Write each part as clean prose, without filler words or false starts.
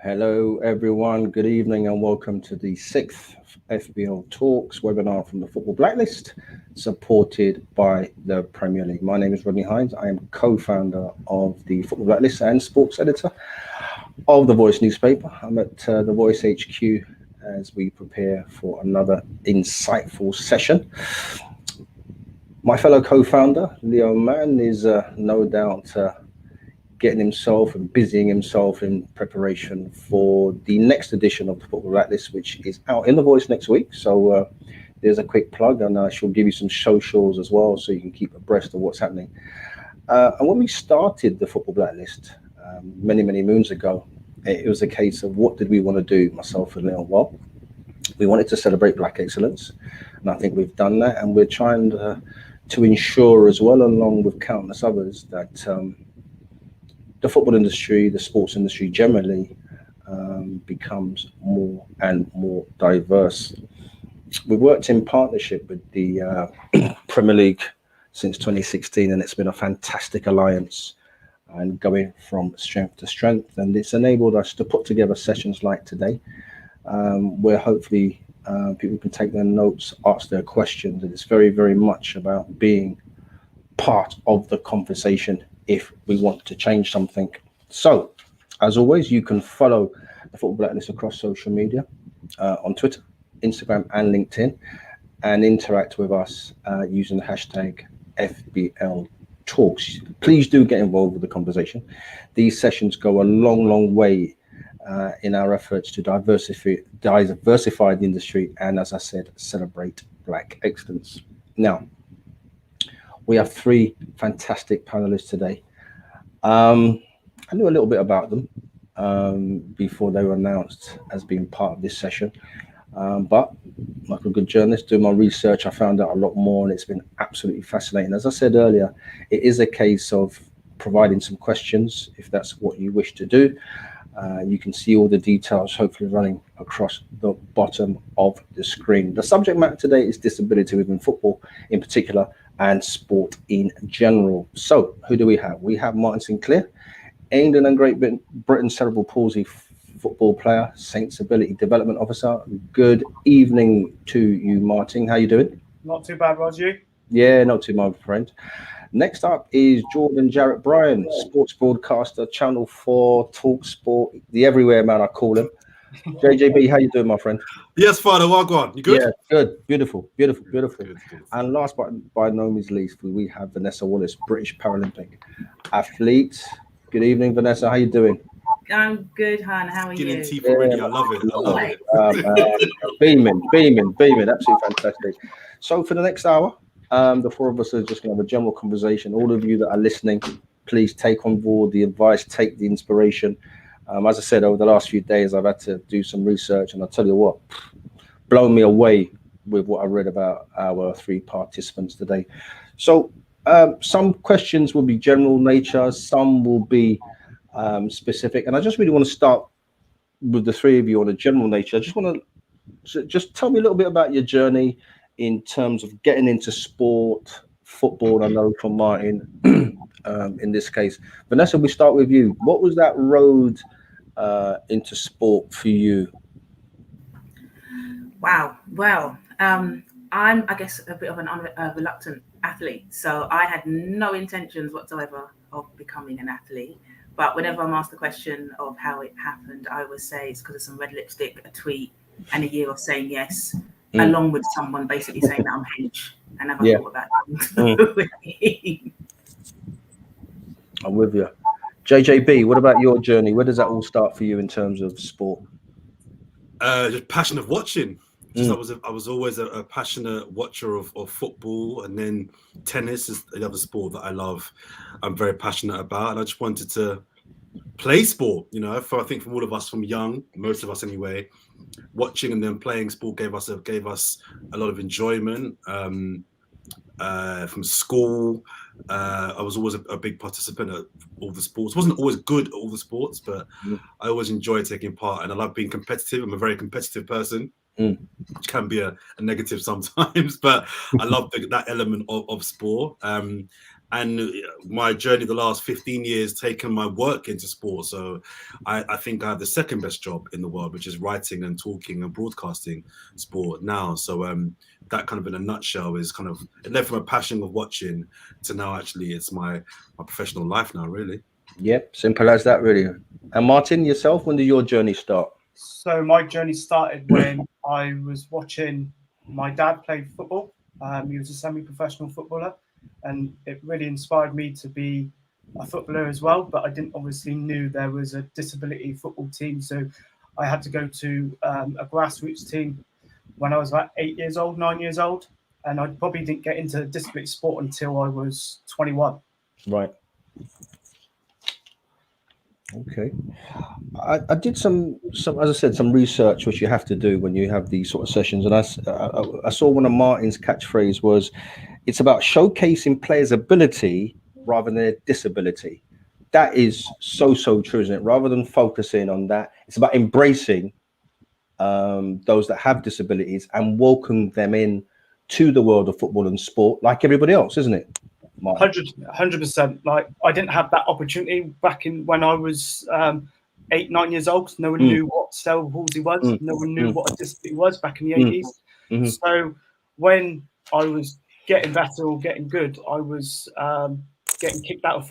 Hello, everyone. Good evening, and welcome to the sixth FBL Talks webinar from the Football Blacklist, supported by the Premier League. My name is Rodney Hines. I am co-founder of the Football Blacklist and sports editor of the Voice newspaper. I'm at the Voice HQ as we prepare for another insightful session. My fellow co-founder, Leo Mann, is no doubt getting himself and busying himself in preparation for the next edition of the Football Blacklist, which is out in the Voice next week. So there's a quick plug, and she'll give you some socials as well, so you can keep abreast of what's happening. And when we started the Football Blacklist many moons ago, it was a case of what did we want to do, myself and Leon. Well, we wanted to celebrate Black excellence, and I think we've done that, and we're trying to ensure as well, along with countless others, that the football industry, the sports industry generally, becomes more and more diverse. We've worked in partnership with the Premier League since 2016, and it's been a fantastic alliance and going from strength to strength. And it's enabled us to put together sessions like today, where hopefully people can take their notes, ask their questions. And it's very much about being part of the conversation if we want to change something. So, as always, you can follow the Football Blacklist across social media, on Twitter, Instagram, and LinkedIn, and interact with us using the hashtag FBLTalks. Please do get involved with the conversation. These sessions go a long way in our efforts to diversify the industry, and, as I said, celebrate Black excellence. Now, we have three fantastic panelists today. I knew a little bit about them before they were announced as being part of this session. But like a good journalist, doing my research, I found out a lot more, and it's been absolutely fascinating. As I said earlier, it is a case of providing some questions if that's what you wish to do. You can see all the details hopefully running across the bottom of the screen. The subject matter today is disability within football in particular, and sport in general. So who do we have? We have Martin Sinclair, England and Great Britain cerebral palsy football player, Saints Ability Development Officer. Good evening to you, Martin. How you doing? Not too bad, Roger. Yeah, not too bad, friend. Next up is Jordan Jarrett-Bryan, sports broadcaster, Channel 4, Talk Sport, the everywhere man, I call him. JJB, how you doing, my friend? Yes, Father, Wagwan. You good? Yeah, good. Beautiful. Good. And last but by no means least, we have Vanessa Wallace, British Paralympic athlete. Good evening, Vanessa. How you doing? I'm good, Han. How are Skin you? and teeth already. I love it. Beaming. Absolutely fantastic. So for the next hour, the four of us are just going to have a general conversation. All of you that are listening, please take on board the advice, take the inspiration. As I said, over the last few days, I've had to do some research, and I'll tell you what, blown me away with what I read about our three participants today. So some questions will be general nature, some will be specific, and I just really want to start with the three of you on a general nature. I just want to just tell me a little bit about your journey in terms of getting into sport, football. I know from Martin, in this case. Vanessa, we start with you. What was that road into sport for you? Wow. Well, I'm, I guess, a bit of a reluctant athlete. So I had no intentions whatsoever of becoming an athlete. But whenever I'm asked the question of how it happened, I always say it's because of some red lipstick, a tweet, and a year of saying yes, along with someone basically saying that I'm hench. And never thought about that. I'm with you. JJB, what about your journey? Where does that all start for you in terms of sport? Just passion of watching. I was always a passionate watcher of football, and then tennis is the other sport that I love. I'm very passionate about, and I just wanted to play sport. You know, I think from all of us from young, most of us anyway, watching and then playing sport gave us a lot of enjoyment. From school, I was always a big participant at all the sports. Wasn't always good at all the sports, but I always enjoyed taking part, and I love being competitive. I'm a very competitive person, which can be a negative sometimes, but I love that element of sport. and my journey the last 15 years taken my work into sport. So I think I have the second best job in the world, which is writing and talking and broadcasting sport now. So that kind of in a nutshell is kind of it led from a passion of watching to now actually it's my professional life now, really. Yep, simple as that, really. And Martin, yourself, when did your journey start? So my journey started when I was watching my dad play football. He was a semi-professional footballer, and it really inspired me to be a footballer as well. But I didn't obviously knew there was a disability football team, so I had to go to a grassroots team when I was about 9 years old, and I probably didn't get into disability sport until I was 21. Right. Okay. I did some, as I said, some research, which you have to do when you have these sort of sessions. And I saw one of Martin's catchphrase was, it's about showcasing players' ability rather than their disability. That is so true, isn't it? Rather than focusing on that, it's about embracing those that have disabilities and welcoming them in to the world of football and sport like everybody else, isn't it? 100%. Like, I didn't have that opportunity back in when I was 8, 9 years old. No one knew what cerebral palsy was. No one knew what a disability was back in the 80s. So when I was getting better or getting good, I was getting kicked out of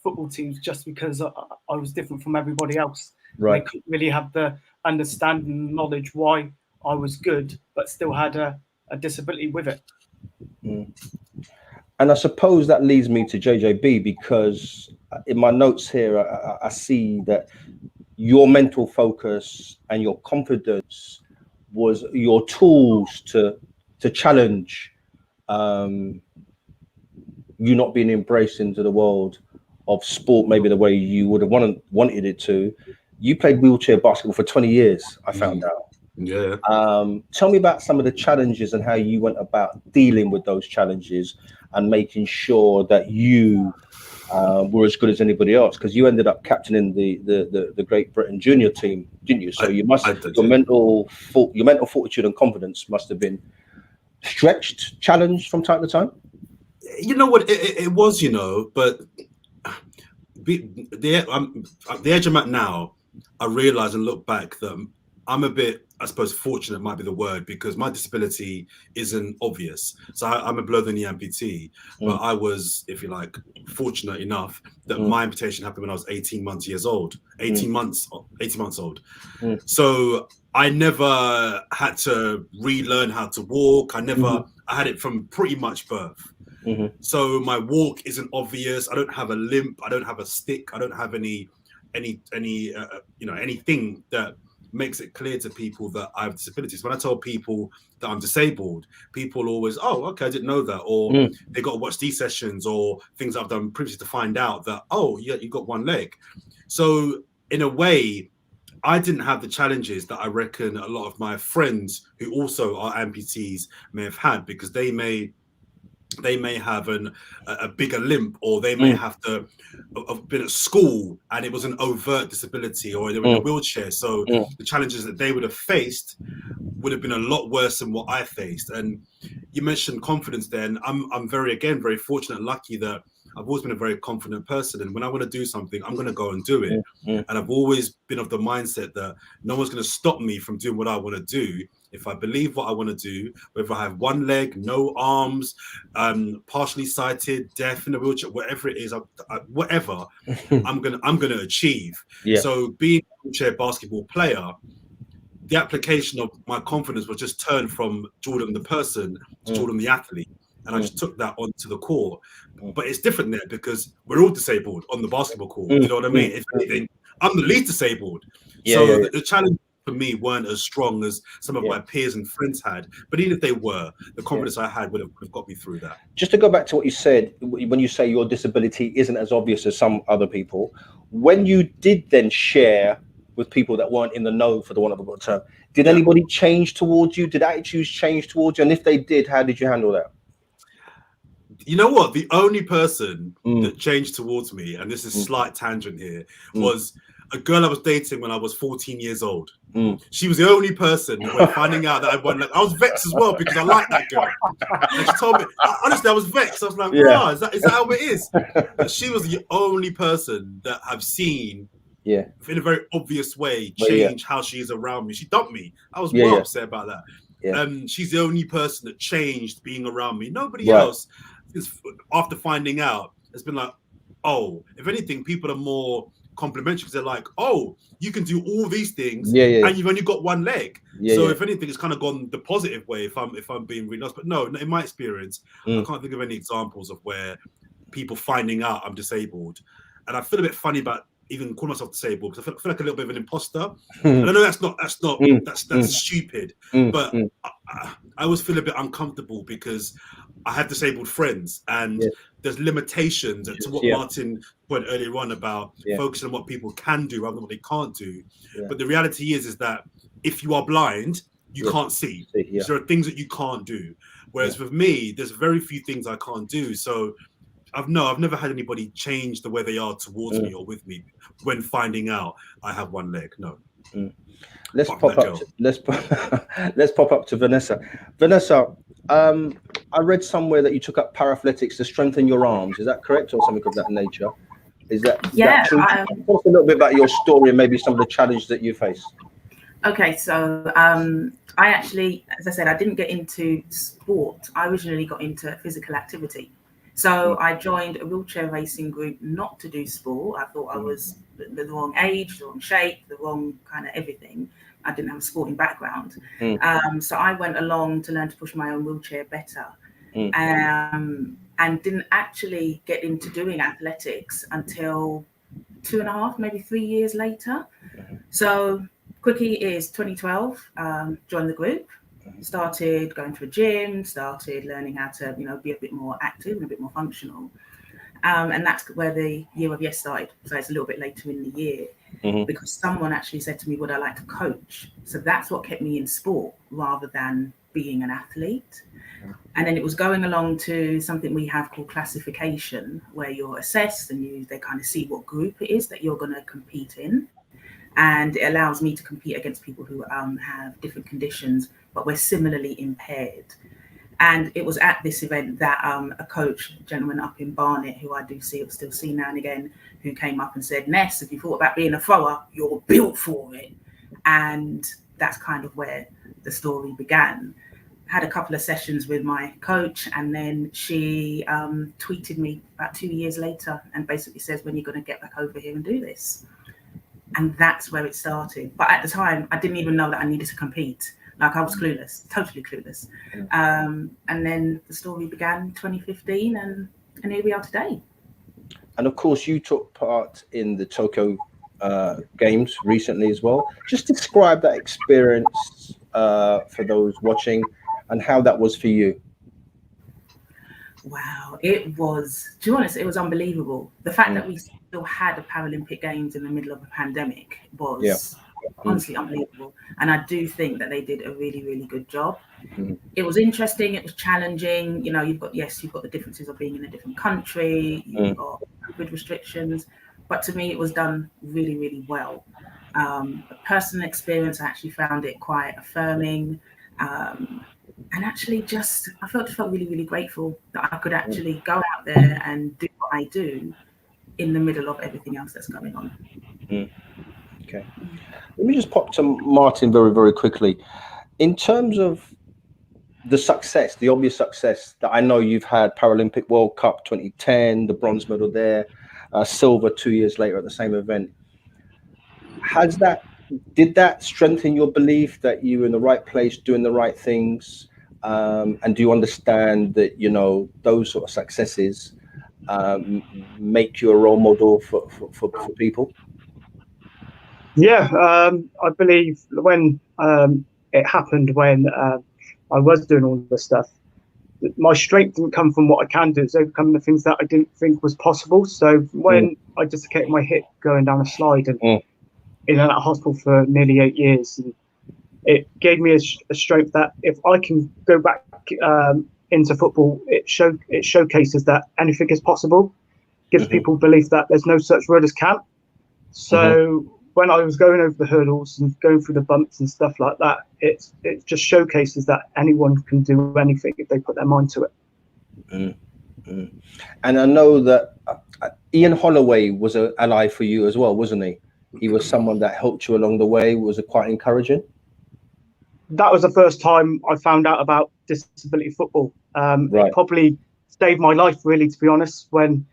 football teams just because I was different from everybody else. Right. They couldn't really have the understanding and knowledge why I was good, but still had a disability with it. And I suppose that leads me to JJB, because in my notes here, I see that your mental focus and your confidence was your tools to challenge you not being embraced into the world of sport, maybe the way you would have wanted it to. You played wheelchair basketball for 20 years, I found out. Yeah. Tell me about some of the challenges and how you went about dealing with those challenges and making sure that you were as good as anybody else, because you ended up captaining the Great Britain junior team, didn't you? So your mental fortitude and confidence must have been stretched, challenged from time to time. You know what it was, but the age I'm at now, I realize and look back that I'm a bit, I suppose, fortunate might be the word, because my disability isn't obvious. So I'm a below the knee amputee, but I was, if you like, fortunate enough that my amputation happened when I was 18 months old. So I never had to relearn how to walk. I had it from pretty much birth. So my walk isn't obvious. I don't have a limp. I don't have a stick. I don't have anything that makes it clear to people that I have disabilities. When I tell people that I'm disabled, people always, oh, okay, I didn't know that. Or they got to watch these sessions or things I've done previously to find out that, oh, yeah, you got one leg. So in a way, I didn't have the challenges that I reckon a lot of my friends who also are amputees may have had, because they may have a bigger limp, or they may have to have been at school and it was an overt disability, or they were in a wheelchair. So the challenges that they would have faced would have been a lot worse than what I faced. And you mentioned confidence then. I'm very fortunate and lucky that I've always been a very confident person. And when I want to do something, I'm going to go and do it. And I've always been of the mindset that no one's going to stop me from doing what I want to do. If I believe what I want to do, whether I have one leg, no arms, partially sighted, deaf, in a wheelchair, whatever it is, I'm gonna achieve. Yeah. So being a wheelchair basketball player, the application of my confidence was just turned from Jordan the person to Jordan the athlete. And I just took that onto the court. But it's different there because we're all disabled on the basketball court. You know what I mean? If anything, I'm the least disabled. The challenge for me weren't as strong as some of my peers and friends had. But even if they were, the confidence I had would have got me through that. Just to go back to what you said, when you say your disability isn't as obvious as some other people, when you did then share with people that weren't in the know, for the want of a better term, did anybody change towards you? Did attitudes change towards you? And if they did, how did you handle that? You know what? The only person that changed towards me, and this is a slight tangent here, was a girl I was dating when I was 14 years old. She was the only person when finding out that I won. Like, I was vexed as well because I liked that girl. And she told me, honestly, I was vexed. I was like, "Wow, is that how it is?" But she was the only person that I've seen, in a very obvious way, change how she is around me. She dumped me. I was well upset about that. She's the only person that changed being around me. Nobody else, after finding out, has been like, oh, if anything, people are more complimentary because they're like, oh, you can do all these things and you've only got one leg. So if anything, it's kind of gone the positive way if I'm being really honest. But no, in my experience, I can't think of any examples of where people finding out I'm disabled. And I feel a bit funny about even calling myself disabled because I feel like a little bit of an imposter. And I know that's stupid, but I always feel a bit uncomfortable because I have disabled friends and there's limitations to what Martin pointed earlier on about focusing on what people can do rather than what they can't do. But the reality is that if you are blind, you can't see. So there are things that you can't do. Whereas with me, there's very few things I can't do. So I've never had anybody change the way they are towards me or with me when finding out I have one leg. No. Let's pop up to Vanessa. Vanessa, I read somewhere that you took up parathletics to strengthen your arms. Is that correct, or something of that nature? Is that true? Talk a little bit about your story and maybe some of the challenges that you face. Okay, so I actually, as I said, I didn't get into sport. I originally got into physical activity. So I joined a wheelchair racing group not to do sport. I thought I was the wrong age, the wrong shape, the wrong kind of everything. I didn't have a sporting background. So I went along to learn to push my own wheelchair better. And didn't actually get into doing athletics until 2.5, maybe 3 years later. So quickie is 2012, joined the group, started going to a gym, started learning how to, be a bit more active and a bit more functional. And that's where the Year of Yes started. So it's a little bit later in the year because someone actually said to me, would I like to coach? So that's what kept me in sport rather than being an athlete. And then it was going along to something we have called classification, where you're assessed and they kind of see what group it is that you're going to compete in. And it allows me to compete against people who have different conditions, but we're similarly impaired. And it was at this event that a coach, a gentleman up in Barnet, who I do still see now and again, who came up and said, Ness, if you thought about being a thrower, you're built for it. And that's kind of where the story began. Had a couple of sessions with my coach, and then she tweeted me about 2 years later and basically says, when you're going to get back over here and do this? And that's where it started. But at the time, I didn't even know that I needed to compete. Like, I was clueless, totally clueless. And then the story began in 2015, and here we are today. And of course, you took part in the Tokyo Games recently as well. Just describe that experience for those watching and how that was for you. Wow, it was, to be honest, it was unbelievable. The fact that we still had a Paralympic Games in the middle of a pandemic was honestly unbelievable. And I do think that they did a really, really good job. It was interesting, it was challenging. You've got the differences of being in a different country, you've got COVID restrictions, but to me it was done really, really well. A personal experience, I actually found it quite affirming. And actually I felt really, really grateful that I could actually go out there and do what I do in the middle of everything else that's going on. Okay. Let me just pop to Martin very, very quickly. In terms of the obvious success that I know you've had, Paralympic World Cup 2010, the bronze medal there, silver 2 years later at the same event. Did that strengthen your belief that you were in the right place, doing the right things? And do you understand that, those sort of successes make you a role model for people? Yeah, I believe when it happened, when I was doing all this stuff, my strength didn't come from what I can do. It's overcoming the things that I didn't think was possible. So when I dislocated my hip going down a slide and in and out of hospital for nearly 8 years, and it gave me a strength that if I can go back into football, it showcases that anything is possible, gives people belief that there's no such word as can't. So when I was going over the hurdles and going through the bumps and stuff like that, it just showcases that anyone can do anything if they put their mind to it. And I know that Ian Holloway was an ally for you as well, wasn't he? He was someone that helped you along the way. Was it quite encouraging? That was the first time I found out about disability football. It probably saved my life, really, to be honest, when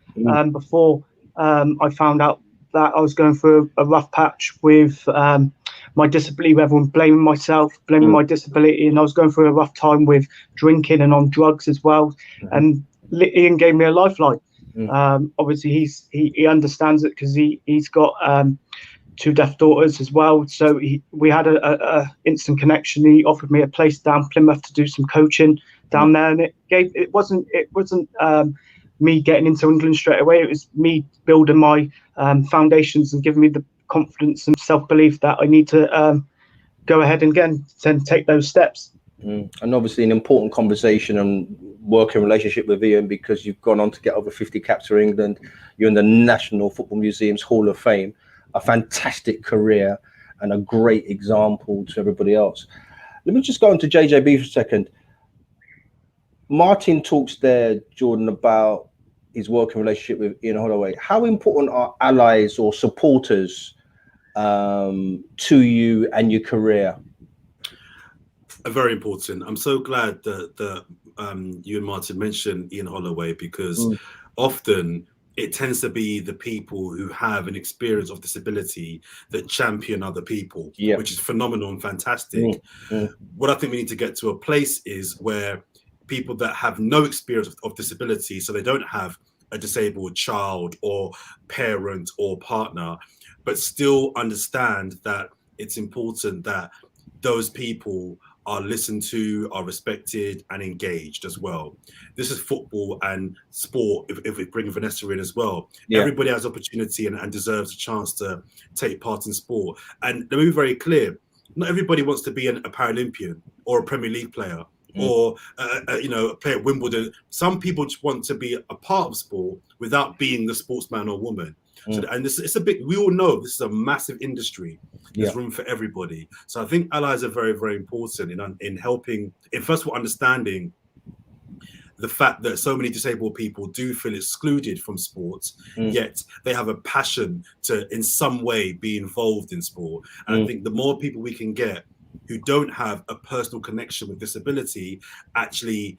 before I found out that I was going through a rough patch with my disability, everyone blaming myself, blaming my disability, and I was going through a rough time with drinking and on drugs as well. And Ian gave me a lifeline. Obviously, he understands it because he's got 2 deaf daughters as well. So we had a instant connection. He offered me a place down Plymouth to do some coaching down there, and it wasn't me getting into England straight away. It was me building my foundations and giving me the confidence and self-belief that I need to go ahead and again then take those steps. And obviously an important conversation and working relationship with Ian, because you've gone on to get over 50 caps for England. You're in the National Football Museum's Hall of Fame. A fantastic career and a great example to everybody else. Let me just go on to JJB for a second. Martin talks there, Jordan, about his working relationship with Ian Holloway. How important are allies or supporters to you and your career? Very important. I'm so glad that you and Martin mentioned Ian Holloway, because often it tends to be the people who have an experience of disability that champion other people, which is phenomenal and fantastic. What I think we need to get to a place is where people that have no experience of disability, so they don't have a disabled child or parent or partner, but still understand that it's important that those people are listened to, are respected and engaged as well. This is football and sport, if we bring Vanessa in as well. Everybody has opportunity and deserves a chance to take part in sport. And let me be very clear, not everybody wants to be a Paralympian or a Premier League player or play at Wimbledon. Some people just want to be a part of sport without being the sportsman or woman. So, and it's a big, we all know this is a massive industry. There's room for everybody. So I think allies are very, very important in helping, in first of all, understanding the fact that so many disabled people do feel excluded from sports, yet they have a passion to in some way be involved in sport. And I think the more people we can get who don't have a personal connection with disability, actually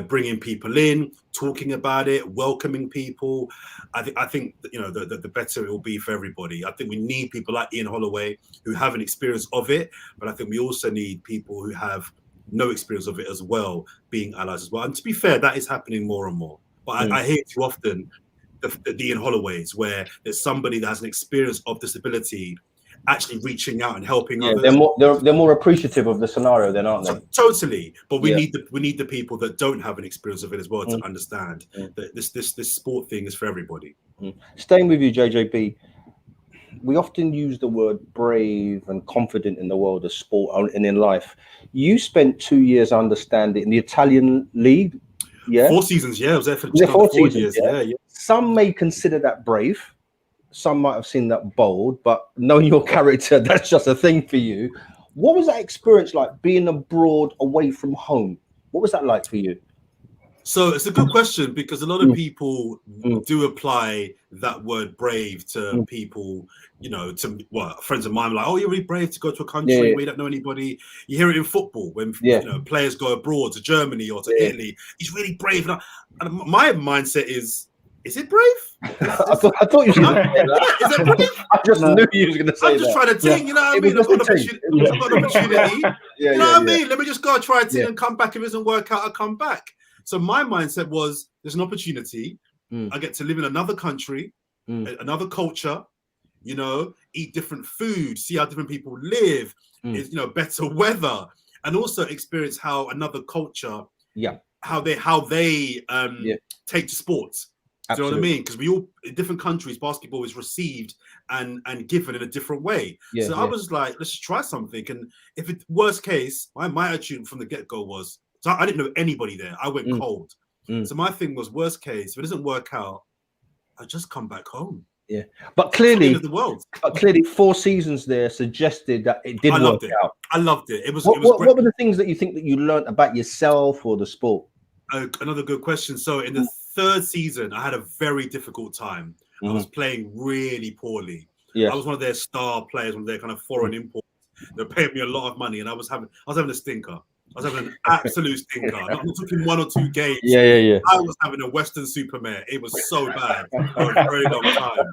bringing people in, talking about it, welcoming people, I think the better it will be for everybody. I think we need people like Ian Holloway who have an experience of it, but I think we also need people who have no experience of it as well, being allies as well. And to be fair, that is happening more and more. But I hear too often the Ian Holloways, where there's somebody that has an experience of disability actually reaching out and helping others. They're more appreciative of the scenario then, aren't they? Totally. But we need the people that don't have an experience of it as well to understand that this sport thing is for everybody. Staying with you, JJB, we often use the word brave and confident in the world of sport and in life. You spent 2 years understanding in the Italian league. 4 seasons, I was there for 4 seasons, years. Some may consider that brave. Some might have seen that bold, but knowing your character, that's just a thing for you. What was that experience like, being abroad away from home? What was that like for you? So it's a good question, because a lot of people do apply that word brave to people, friends of mine are like, oh, you're really brave to go to a country where you don't know anybody. You hear it in football when players go abroad to Germany or to Italy. He's really brave. And my mindset is it brave? I thought you were going to say that. Is it brave? I just knew you was going to say that. I'm just trying to think, you know what I mean? I've got an opportunity. You know what I mean? Let me just go try it and come back. If it doesn't work out, I'll come back. So my mindset was, there's an opportunity. I get to live in another country, another culture, eat different food, see how different people live, better weather, and also experience how another culture, how they take to sports. Do you know what I mean? Because we all, in different countries, basketball is received and given in a different way. So I was like, let's just try something. And if it worst case, my attitude from the get-go was, so I didn't know anybody there. I went cold. So my thing was, worst case, if it doesn't work out, I just come back home. Yeah, but clearly, of the world. 4 seasons there suggested that it did work out. I loved it. It was What great. were the things that you think that you learned about yourself or the sport? Another good question. So in the 3rd season, I had a very difficult time. I was playing really poorly. Yes. I was one of their star players, one of their kind of foreign imports. They were paying me a lot of money, and I was having a stinker. I was having an absolute stinker. I'm not talking 1 or 2 games. Yeah. I was having a Western Supermare. It was so bad for a very long time.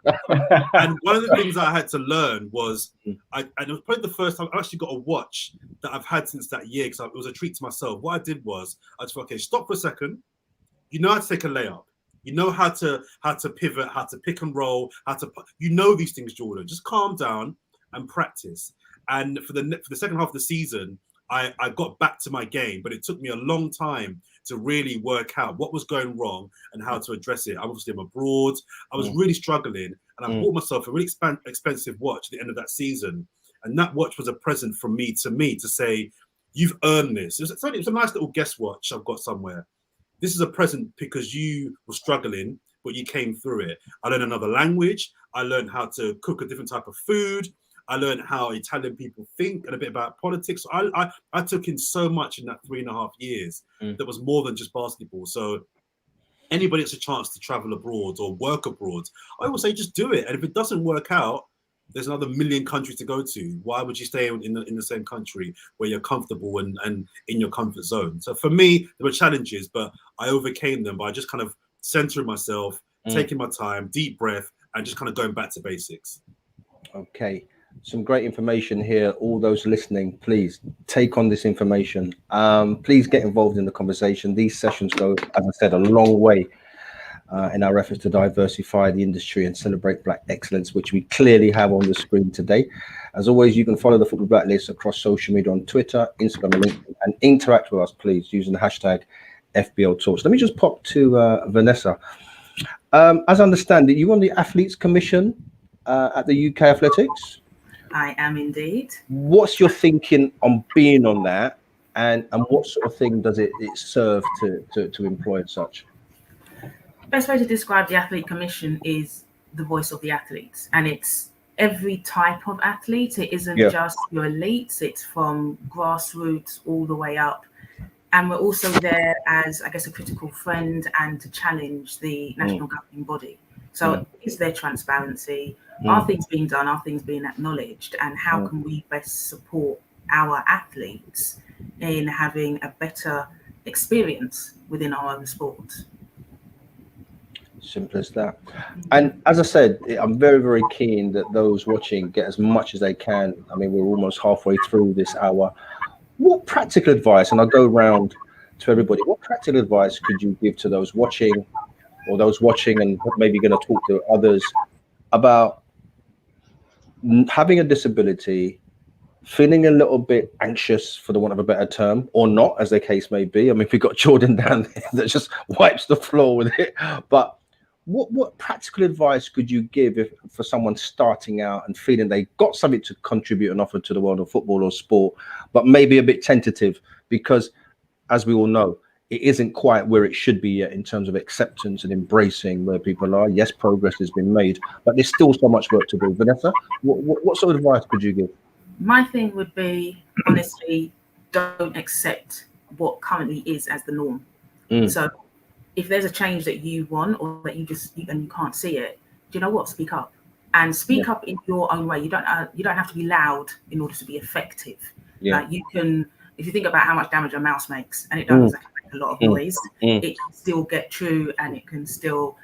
And one of the things I had to learn was, and it was probably the first time I actually got a watch that I've had since that year, because it was a treat to myself. What I did was, I just thought, okay, stop for a second. You know how to take a layup. You know how to pivot, how to pick and roll, these things, Jordan. Just calm down and practice. And for the second half of the season, I got back to my game, but it took me a long time to really work out what was going wrong and how to address it. Obviously, I'm abroad. I was really struggling, and I bought myself a really expensive watch at the end of that season. And that watch was a present from me to say, you've earned this. It was a nice little guest watch I've got somewhere. This is a present because you were struggling, but you came through it. I learned another language. I learned how to cook a different type of food. I learned how Italian people think and a bit about politics. I took in so much in that 3.5 years that was more than just basketball. So anybody that's a chance to travel abroad or work abroad, I always say just do it. And if it doesn't work out, there's another million countries to go to. Why would you stay in the same country where you're comfortable and in your comfort zone? So for me, there were challenges, but I overcame them by just kind of centering myself, taking my time, deep breath, and just kind of going back to basics. Okay. Some great information here. All those listening, please take on this information. Please get involved in the conversation. These sessions go, as I said, a long way in our efforts to diversify the industry and celebrate Black excellence, which we clearly have on the screen today. As always, you can follow the Football Blacklist across social media on Twitter, Instagram, and LinkedIn, and interact with us, please, using the hashtag FBLTalks. Let me just pop to Vanessa. As I understand it, you on the Athletes Commission at the UK Athletics? I am indeed. What's your thinking on being on that, and what sort of thing does it serve to employ and such? Best way to describe the Athlete Commission is the voice of the athletes, and it's every type of athlete. It isn't just your elites, it's from grassroots all the way up. And we're also there as, I guess, a critical friend and to challenge the national governing body. So is there transparency? Are things being done? Are things being acknowledged? And how can we best support our athletes in having a better experience within our own sports? Simple as that. And as I said, I'm very, very keen that those watching get as much as they can. I mean, we're almost halfway through this hour. What practical advice, and I'll go around to everybody, what practical advice could you give to those watching, or those watching and maybe going to talk to others about having a disability, feeling a little bit anxious, for the want of a better term, or not, as the case may be? I mean, we've got Jordan down there that just wipes the floor with it. But what practical advice could you give for someone starting out and feeling they got something to contribute and offer to the world of football or sport, but maybe a bit tentative because, as we all know, it isn't quite where it should be yet in terms of acceptance and embracing where people are? Yes, progress has been made, but there's still so much work to do. Vanessa, what sort of advice could you give? My thing would be, honestly, don't accept what currently is as the norm. So if there's a change that you want, or that you can't see it, do you know what? Speak up, and speak up in your own way. You don't have to be loud in order to be effective. Like you can, if you think about how much damage a mouse makes, and it does make a lot of noise, it can still get through and it can still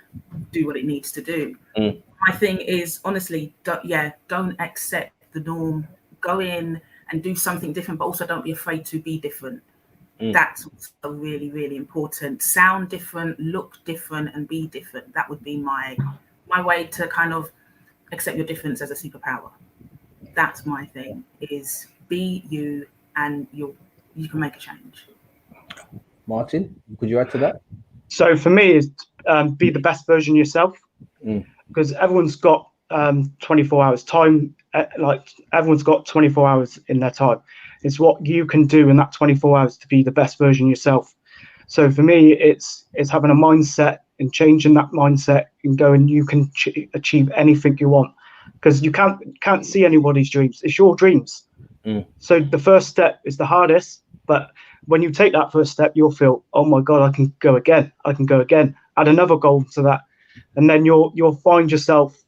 do what it needs to do. My thing is, honestly, don't accept the norm. Go in and do something different, but also don't be afraid to be different. That's also really, really important. Sound different, look different, and be different. That would be my way to kind of accept your difference as a superpower. That's my thing, is be you, and you can make a change. Martin, could you add to that? So for me, is be the best version of yourself, because everyone's got 24 hours time. Like everyone's got 24 hours in their time. It's what you can do in that 24 hours to be the best version of yourself. So for me, it's having a mindset and changing that mindset and going, you can achieve anything you want, because you can't see anybody's dreams. It's your dreams. So the first step is the hardest, but when you take that first step, you'll feel, oh my God, I can go again. Add another goal to that. And then you'll find yourself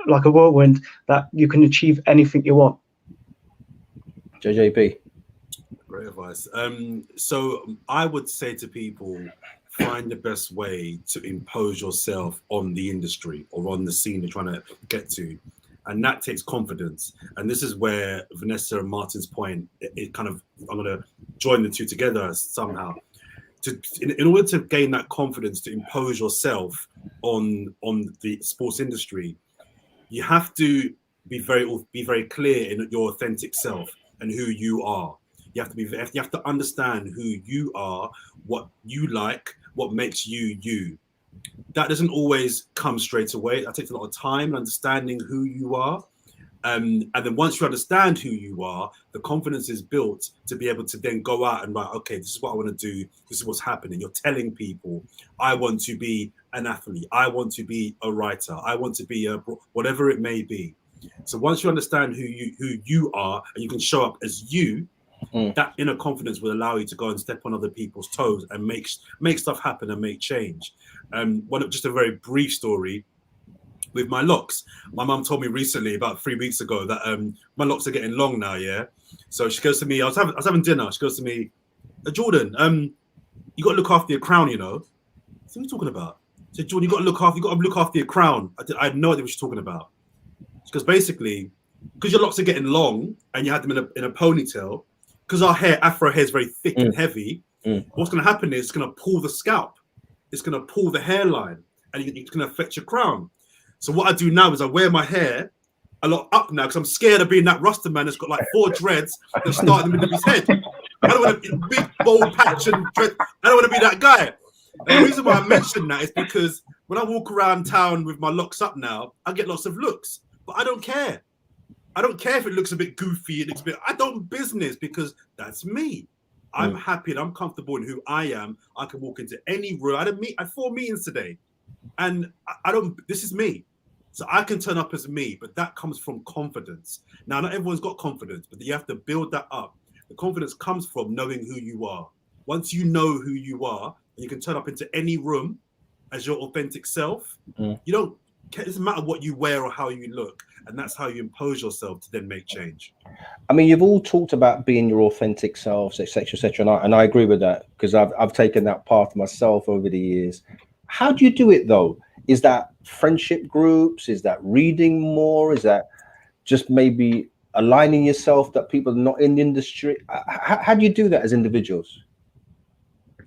like a whirlwind that you can achieve anything you want. JJB. Great advice. So I would say to people, find the best way to impose yourself on the industry or on the scene you're trying to get to. And that takes confidence. And this is where Vanessa and Martin's point, it kind of, I'm going to join the two together somehow. In order to gain that confidence to impose yourself on the sports industry, you have to be very clear in your authentic self and who you are. You have to understand who you are, what you like, what makes you you. That doesn't always come straight away. That takes a lot of time, understanding who you are. And then once you understand who you are, the confidence is built to be able to then go out and write, okay, this is what I want to do. This is what's happening. You're telling people, I want to be an athlete. I want to be a writer. I want to be whatever it may be. So once you understand who you are and you can show up as you, that inner confidence will allow you to go and step on other people's toes and make stuff happen and make change. Just a very brief story with my locks. My mum told me recently, about 3 weeks ago, that my locks are getting long now. Yeah. So she goes to me. I was having dinner. She goes to me, Jordan, you got to look after your crown. You know. So what are you talking about? I said, Jordan, you got to look after your crown. I had no idea what she's talking about. Because basically, because your locks are getting long and you had them in a ponytail, because our Afro hair is very thick and heavy, what's going to happen is it's going to pull the scalp. It's going to pull the hairline, and it's going to affect your crown. So what I do now is I wear my hair a lot up now because I'm scared of being that Rasta man that's got like 4 dreads that start in the middle of his head. I don't want to be big, bold patch and dread. I don't want to be that guy. And the reason why I mention that is because when I walk around town with my locks up now, I get lots of looks, but I don't care. I don't care if it looks a bit goofy. It looks a bit. I don't business because that's me. I'm happy and I'm comfortable in who I am. I can walk into any room. I had 4 meetings today, and I don't. This is me, so I can turn up as me. But that comes from confidence. Now, not everyone's got confidence, but you have to build that up. The confidence comes from knowing who you are. Once you know who you are, and you can turn up into any room as your authentic self. You don't. It doesn't matter what you wear or how you look, and that's how you impose yourself to then make change. I mean, you've all talked about being your authentic selves, etc., and I agree with that because I've taken that path myself over the years. How do you do it though? Is that friendship groups? Is that reading more? Is that just maybe aligning yourself that people are not in the industry? How do you do that as individuals?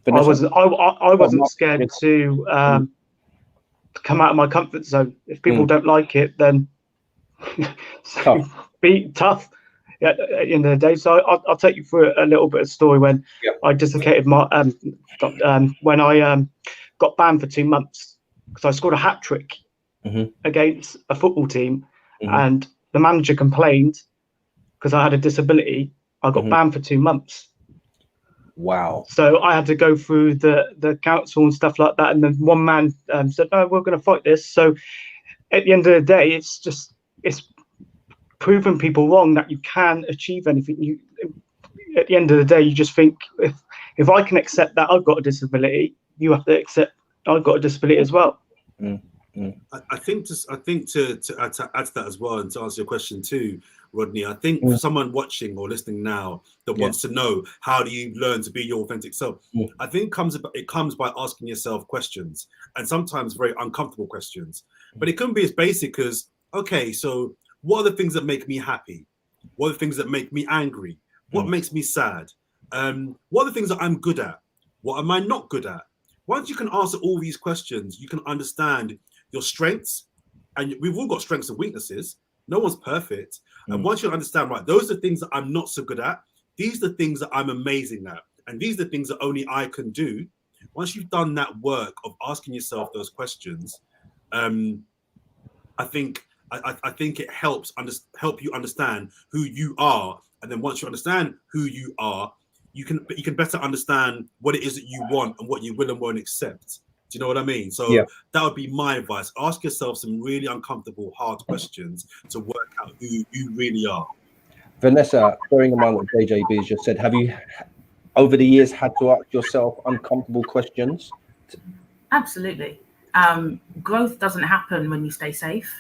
Vanessa? I wasn't scared to come out of my comfort zone. If people don't like it, then be tough at the end of the day. So I'll take you through a little bit of story when I dislocated my when I got banned for 2 months because I scored a hat trick against a football team, and the manager complained because I had a disability. I got banned for 2 months. Wow. So I had to go through the council and stuff like that. And then one man said, no, we're going to fight this. So at the end of the day, it's proving people wrong that you can achieve anything. At the end of the day, you just think, if I can accept that I've got a disability, you have to accept I've got a disability as well. I think to add to that as well, and to answer your question too, Rodney, I think for someone watching or listening now that wants to know how do you learn to be your authentic self, I think it comes by asking yourself questions, and sometimes very uncomfortable questions. But it can be as basic as, okay, so what are the things that make me happy? What are the things that make me angry? What makes me sad? What are the things that I'm good at? What am I not good at? Once you can answer all these questions, you can understand your strengths, and we've all got strengths and weaknesses. No one's perfect. And once you understand, right, those are things that I'm not so good at. These are the things that I'm amazing at. And these are the things that only I can do. Once you've done that work of asking yourself those questions, I think it helps help you understand who you are. And then once you understand who you are, you can better understand what it is that you want and what you will and won't accept. Do you know what I mean? So Yeah. that would be my advice. Ask yourself some really uncomfortable, hard questions to work out who you really are. Vanessa, bearing in mind what JJB has just said, have you over the years had to ask yourself uncomfortable questions? Absolutely. Growth doesn't happen when you stay safe.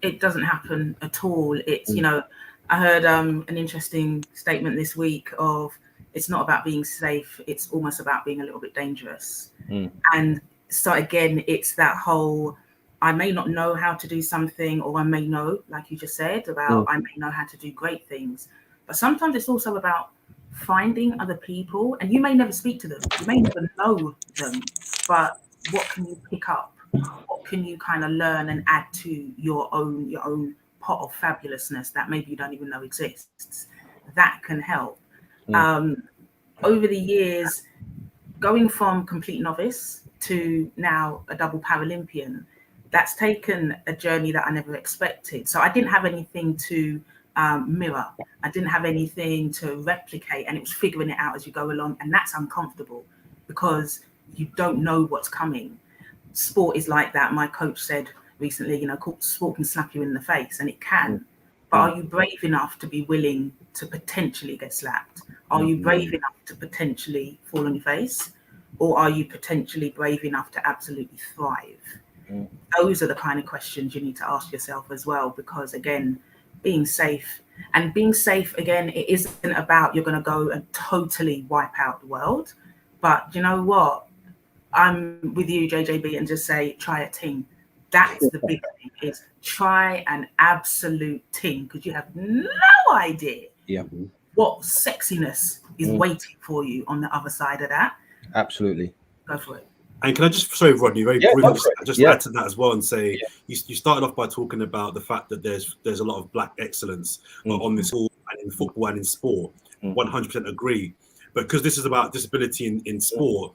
It doesn't happen at all. It's, you know, I heard an interesting statement this week of it's not about being safe. It's almost about being a little bit dangerous. And so again, it's that whole, I may not know how to do something, or I may know, like you just said, about I may know how to do great things. But sometimes it's also about finding other people, and you may never speak to them. You may never know them, but what can you pick up? What can you kind of learn and add to your own pot of fabulousness that maybe you don't even know exists? That can help. Over the years, going from complete novice to now a double Paralympian, that's taken a journey that I never expected. So I didn't have anything to mirror. I didn't have anything to replicate, and it was figuring it out as you go along. And that's uncomfortable because you don't know what's coming. Sport is like that. My coach said recently, you know, sport can slap you in the face, and it can. But are you brave enough to be willing to potentially get slapped? Are you brave enough to potentially fall on your face? Or are you potentially brave enough to absolutely thrive? Those are the kind of questions you need to ask yourself as well, because again, being safe, again, it isn't about you're going to go and totally wipe out the world. But you know what? I'm with you, JJB, and just say, try a team. That's the big thing, is try an absolute team, because you have no idea what sexiness is waiting for you on the other side of that. Absolutely. Go for it. And can I just, sorry, Rodney, very briefly, just add to that as well and say, you started off by talking about the fact that there's a lot of black excellence on this all, and in football and in sport. 100% agree. But because this is about disability in sport,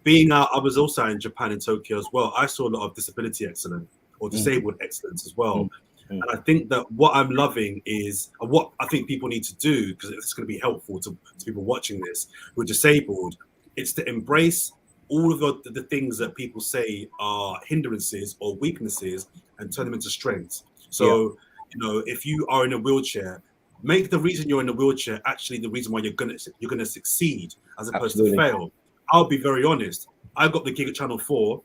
being out, I was also in Japan, in Tokyo as well. I saw a lot of disability excellence or disabled excellence as well. And I think that what I'm loving is, what I think people need to do, because it's going to be helpful to people watching this who are disabled, it's to embrace all of the things that people say are hindrances or weaknesses and turn them into strengths. So, you know, if you are in a wheelchair, make the reason you're in a wheelchair actually the reason why you're gonna succeed, as opposed to fail. I'll be very honest. I got the gig at Channel 4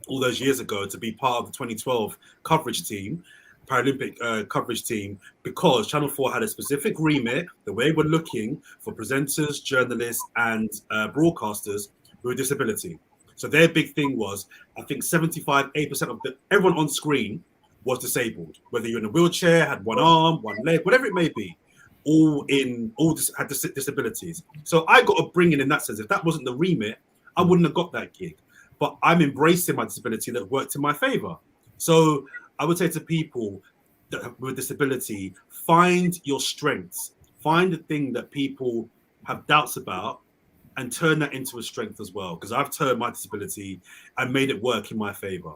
all those years ago to be part of the 2012 coverage team, Paralympic coverage team, because Channel 4 had a specific remit. The way we're looking for presenters, journalists, and broadcasters with disability. So their big thing was, I think 75-8% of everyone on screen was disabled, whether you're in a wheelchair, had one arm, one leg, whatever it may be, all had disabilities. So I got a bring in that sense. If that wasn't the remit, I wouldn't have got that gig. But I'm embracing my disability that worked in my favor. So I would say to people with disability, find your strengths, find the thing that people have doubts about, and turn that into a strength as well. Because I've turned my disability and made it work in my favor.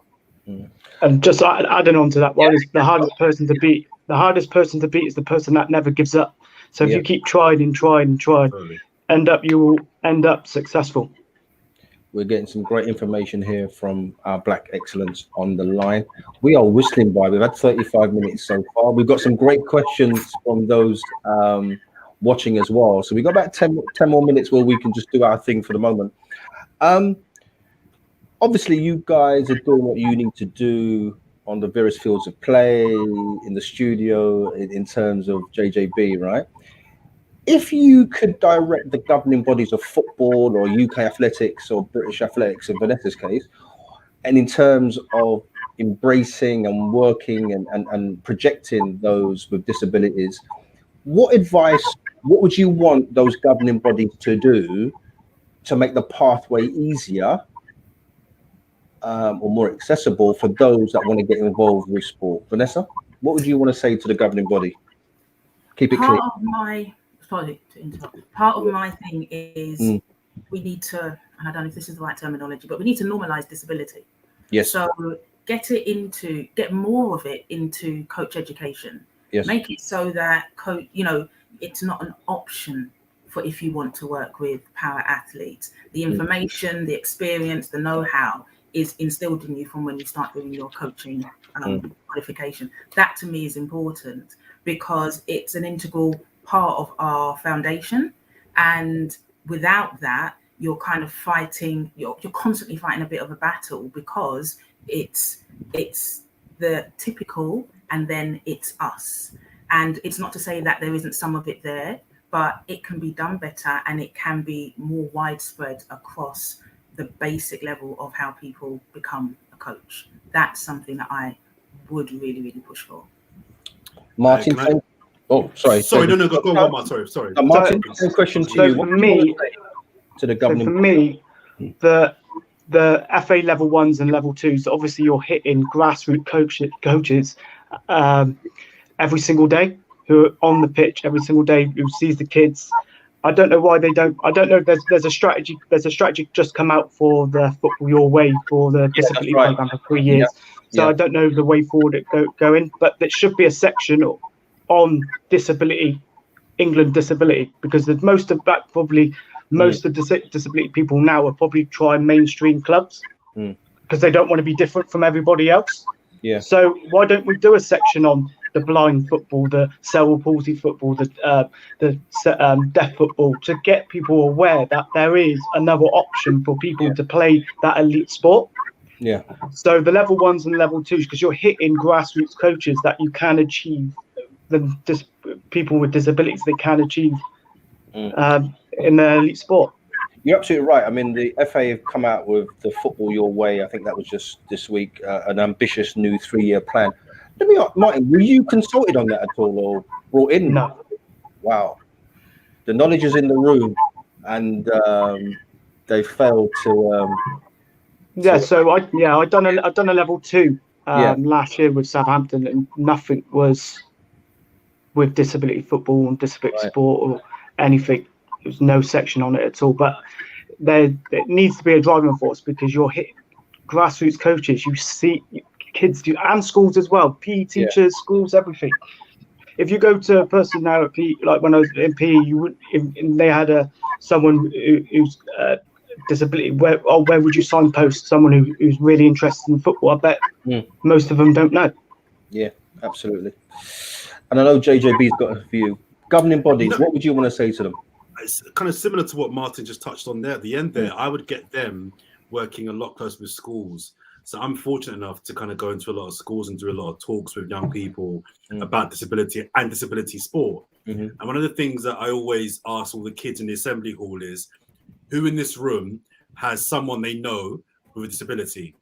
And just adding on to that one, is the hardest person to beat. The hardest person to beat is the person that never gives up. So if you keep trying, you will end up successful. We're getting some great information here from our Black Excellence on the line. We are whistling by. We've had 35 minutes so far. We've got some great questions from those watching as well. So we've got about 10 more minutes where we can just do our thing for the moment. Obviously, you guys are doing what you need to do on the various fields of play, in the studio, in terms of JJB, right? If you could direct the governing bodies of football or UK athletics or British athletics, in Vanessa's case, and in terms of embracing and working and projecting those with disabilities, what would you want those governing bodies to do to make the pathway easier or more accessible for those that want to get involved with sport? Vanessa, what would you want to say to the governing body? Keep it clear. Part of my thing is we need to, and I don't know if this is the right terminology, but we need to normalize disability. Yes. So get more of it into coach education. Yes. Make it so that it's not an option for if you want to work with para athletes. The information, the experience, the know-how is instilled in you from when you start doing your coaching qualification. That to me is important because it's an integral part of our foundation. And without that, you're kind of fighting, you're constantly fighting a bit of a battle because it's the typical and then it's us. And it's not to say that there isn't some of it there, but it can be done better and it can be more widespread across the basic level of how people become a coach. That's something that I would really, really push for. Martin, sorry, no, go on, Martin. Sorry. Martin, same question to you. For me, to the governing. So for me, the FA level 1s and level 2s, obviously you're hitting grassroots coaches every single day who are on the pitch every single day, who sees the kids. I don't know why they don't. I don't know. There's a strategy. There's a strategy just come out for the Football Your Way for the disability program for 3 years. So I don't know the way forward it going, but there should be a section on disability, England disability, because most of disability people now are probably trying mainstream clubs because they don't want to be different from everybody else. Yeah. So why don't we do a section on the blind football, the cerebral palsy football, the deaf football, to get people aware that there is another option for people to play that elite sport? Yeah. So the level 1s and level 2s, because you're hitting grassroots coaches that you can achieve, people with disabilities they can achieve in the elite sport. You're absolutely right. I mean, the FA have come out with the Football Your Way. I think that was just this week, an ambitious new 3-year plan. Let me ask, Martin, were you consulted on that at all or brought in? No. Wow. The knowledge is in the room and they failed to... I've done a level 2 last year with Southampton, and nothing was with disability football and disability sport or anything. There was no section on it at all. But there needs to be a driving force because you're hitting grassroots coaches. You see kids do, and schools as well, PE teachers, schools, everything. If you go to a person now at PE, like when I was in PE, you would, if they had someone who's disability, where would you signpost someone who's really interested in football? I bet most of them don't know. Yeah, absolutely. And I know JJB's got a few governing bodies. What would you want to say to them? It's kind of similar to what Martin just touched on there at the end there. I would get them working a lot closer with schools. So I'm fortunate enough to kind of go into a lot of schools and do a lot of talks with young people about disability and disability sport. And one of the things that I always ask all the kids in the assembly hall is, who in this room has someone they know with a disability?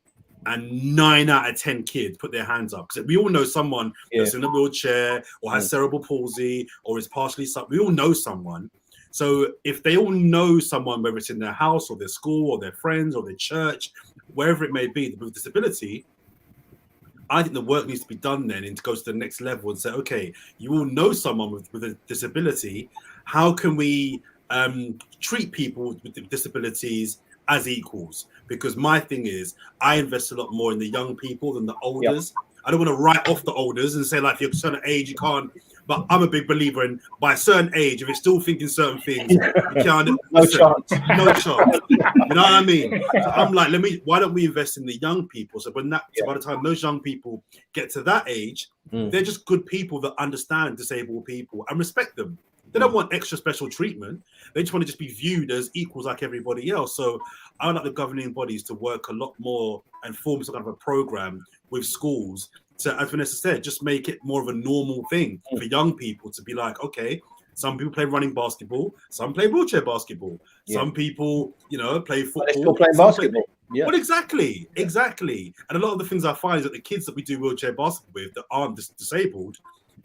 And 9 out of 10 kids put their hands up, because we all know someone that's in a wheelchair or has cerebral palsy or is partially we all know someone. So if they all know someone, whether it's in their house or their school or their friends or their church, wherever it may be, with disability, I think the work needs to be done then and to go to the next level and say, okay, you all know someone with a disability. How can we treat people with disabilities as equals? Because my thing is, I invest a lot more in the young people than the olders. I don't want to write off the olders and say, like, if you're a certain age, you can't. But I'm a big believer in, by a certain age, if you're still thinking certain things, you can't. No chance. No chance. You know what I mean? So I'm like, why don't we invest in the young people? So by the time those young people get to that age, they're just good people that understand disabled people and respect them. They don't want extra special treatment. They just want to just be viewed as equals like everybody else. So I would like the governing bodies to work a lot more and form some kind of a program with schools to, as Vanessa said, just make it more of a normal thing for young people to be like, okay, some people play running basketball, some play wheelchair basketball, some people, play football. They still play basketball. Well, exactly. And a lot of the things I find is that the kids that we do wheelchair basketball with that aren't disabled,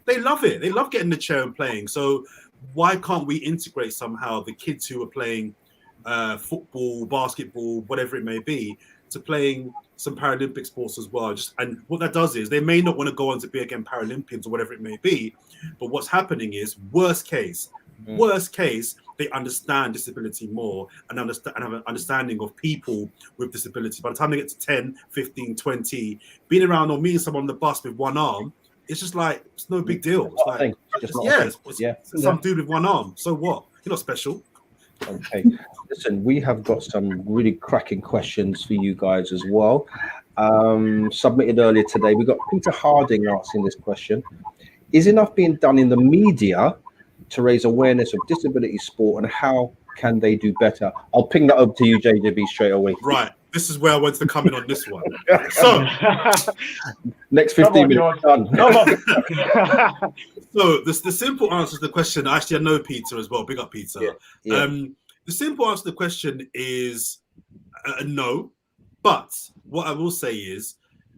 they love it. They love getting in the chair and playing. So why can't we integrate somehow the kids who are playing football, basketball, whatever it may be, to playing some Paralympic sports as well? And what that does is they may not want to go on to be again Paralympians or whatever it may be, but what's happening is worst case, they understand disability more and have an understanding of people with disabilities. By the time they get to 10, 15, 20, being around or meeting someone on the bus with one arm, it's just like, it's no big deal. It's like, some dude with one arm. So what? You're not special. Okay, listen, we have got some really cracking questions for you guys as well. Submitted earlier today. We got Peter Harding asking this question: is enough being done in the media to raise awareness of disability sport, and how can they do better? I'll ping that over to you, JJB, straight away. Right. This is where I wanted to come in on this one. So, next 15 minutes done. So the simple answer to the question, actually I know Peter as well, big up Peter. Yeah. The simple answer to the question is no, but what I will say is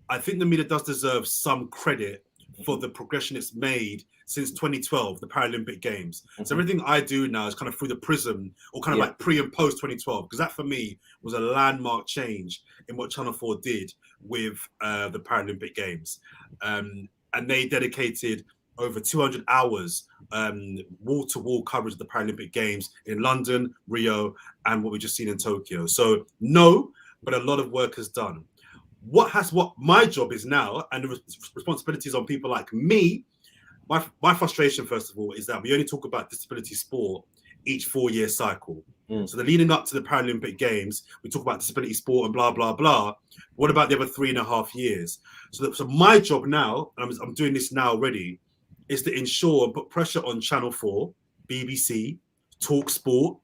I think the media does deserve some credit for the progression it's made since 2012, the Paralympic Games. So everything I do now is kind of through the prism or kind of like pre and post 2012, because that for me was a landmark change in what Channel 4 did with the Paralympic Games. And they dedicated over 200 hours wall-to-wall coverage of the Paralympic Games in London, Rio, and what we just seen in Tokyo. So no, but a lot of work is done. What my job is now, and the responsibilities on people like me, my frustration, first of all, is that we only talk about disability sport each 4-year cycle. So the leading up to the Paralympic Games, we talk about disability sport and blah, blah, blah. What about the other 3.5 years? So my job now, and I'm doing this now already, is to ensure and put pressure on Channel 4, BBC, Talk Sport,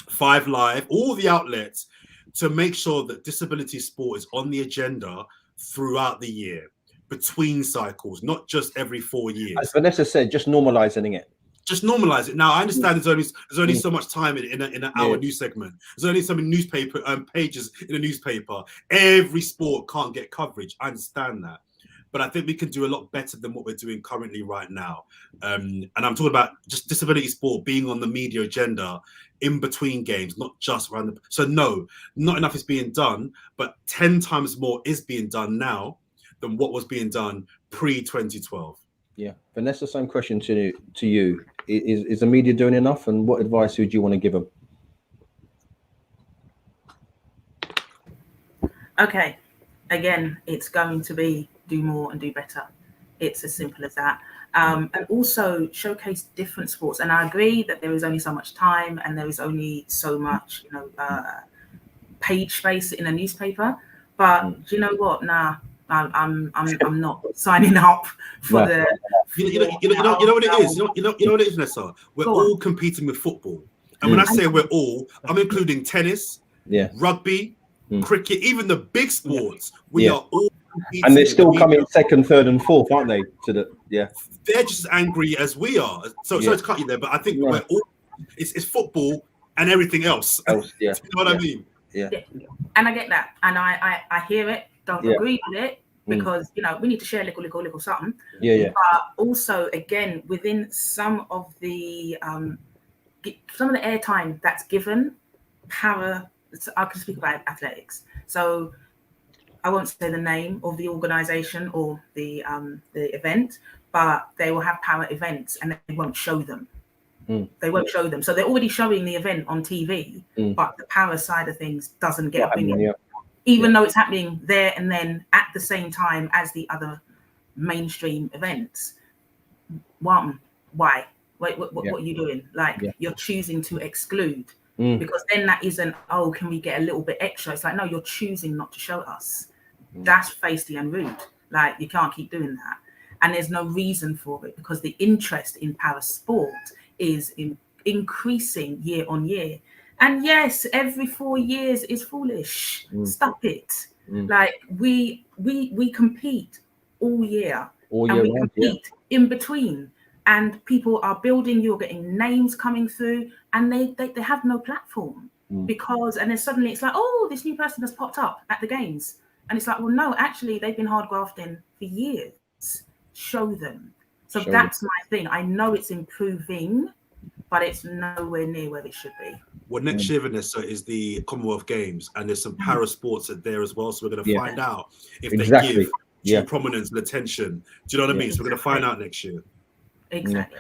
5 Live, all the outlets, to make sure that disability sport is on the agenda throughout the year, between cycles, not just every 4 years. As Vanessa said, just normalizing it. Just normalize it. Now, I understand there's only so much time in an hour news segment. There's only so many newspaper pages in a newspaper. Every sport can't get coverage. I understand that. But I think we can do a lot better than what we're doing currently right now. And I'm talking about just disability sport being on the media agenda in between games, not just around the... So no, not enough is being done, but 10 times more is being done now than what was being done pre-2012. Yeah. Vanessa, same question to you. Is the media doing enough, and what advice would you want to give them? Okay. Again, it's going to be do more and do better. It's as simple as that. And also showcase different sports. And I agree that there is only so much time and there is only so much, page space in a newspaper. But do you know what? Nah, I'm not signing up for the. You know what it is. You know what it is, Vanessa. We're all competing with football, and when I say we're all, I'm including tennis, rugby, cricket, even the big sports. We are all. And they're still coming second, third, and fourth, aren't they? They're just as angry as we are. So sorry to cut you there, but I think we're all. It's football and everything else. Do you know what I mean? Yeah. And I get that, and I hear it. Don't agree with it because we need to share little something. Yeah. But also, again, within some of the airtime that's given, I can speak about athletics. So I won't say the name of the organisation or the event, but they will have para events and they won't show them. They won't show them. So they're already showing the event on TV, but the para side of things doesn't get a billion. Even though it's happening there and then at the same time as the other mainstream events. Why? What are you doing? You're choosing to exclude because then that isn't, can we get a little bit extra? It's like, no, you're choosing not to show us. That's feisty and rude. You can't keep doing that. And there's no reason for it because the interest in para sport is increasing year on year. And yes, every 4 years is foolish. Stop it. We compete all year and we compete in between. And people are building, you're getting names coming through, and they have no platform because, and then suddenly it's like, this new person has popped up at the games. And it's like, well, no, actually, they've been hard grafting for years. Show them. So that's my thing. I know it's improving, but it's nowhere near where it should be. Well, next year, Vanessa, is the Commonwealth Games, and there's some para sports there as well. So we're going to find out if they give due prominence and attention. Do you know what I mean? So we're going to find out next year. Exactly.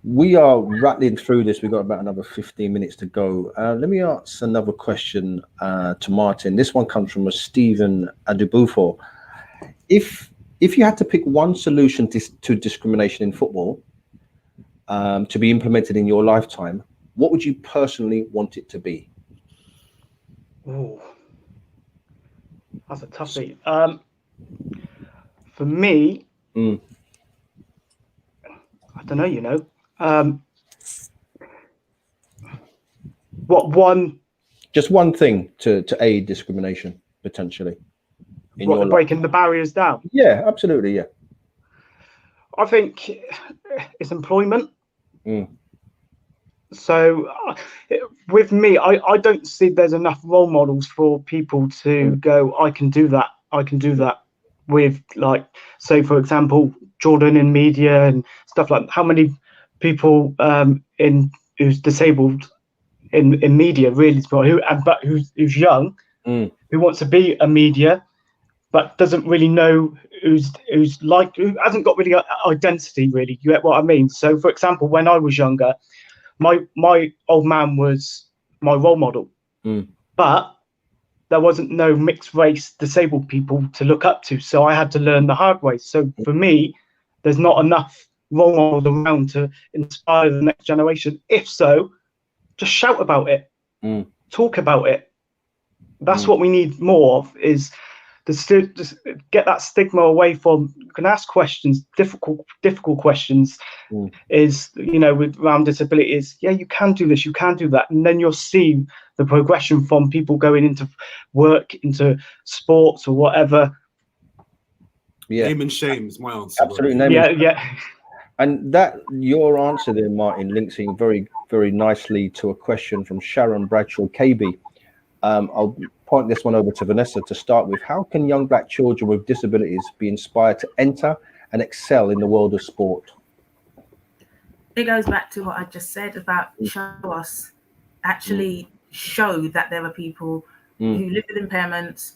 We are rattling through this. We've got about another 15 minutes to go. Let me ask another question to Martin. This one comes from a Stephen Adubufo. If you had to pick one solution to discrimination in football to be implemented in your lifetime, what would you personally want it to be? Oh, that's a toughie. For me, I don't know. Just one thing to aid discrimination potentially. Breaking the barriers down. Yeah, absolutely. Yeah. I think it's employment. So with me, I don't see there's enough role models for people to go, I can do that. I can do that with, like, say, for example, Jordan in media and stuff like that. How many people who's disabled in media really, who's young, who wants to be a media, but doesn't really know who hasn't got really an identity, really. You get what I mean? So, for example, when I was younger, my old man was my role model, but there wasn't no mixed race disabled people to look up to. So I had to learn the hard way. So for me, there's not enough role models around to inspire the next generation. If so, just shout about it, talk about it. That's what we need more of, is just get that stigma away from. You can ask questions, difficult questions. Is, with around disabilities, you can do this, you can do that, and then you'll see the progression from people going into work, into sports or whatever. Name and shame is my answer. Absolutely. And that your answer there, Martin, links in very, very nicely to a question from Sharon Bradshaw KB. I'll point this one over to Vanessa to start with. How can young black children with disabilities be inspired to enter and excel in the world of sport? It goes back to what I just said about show us, actually show that there are people who live with impairments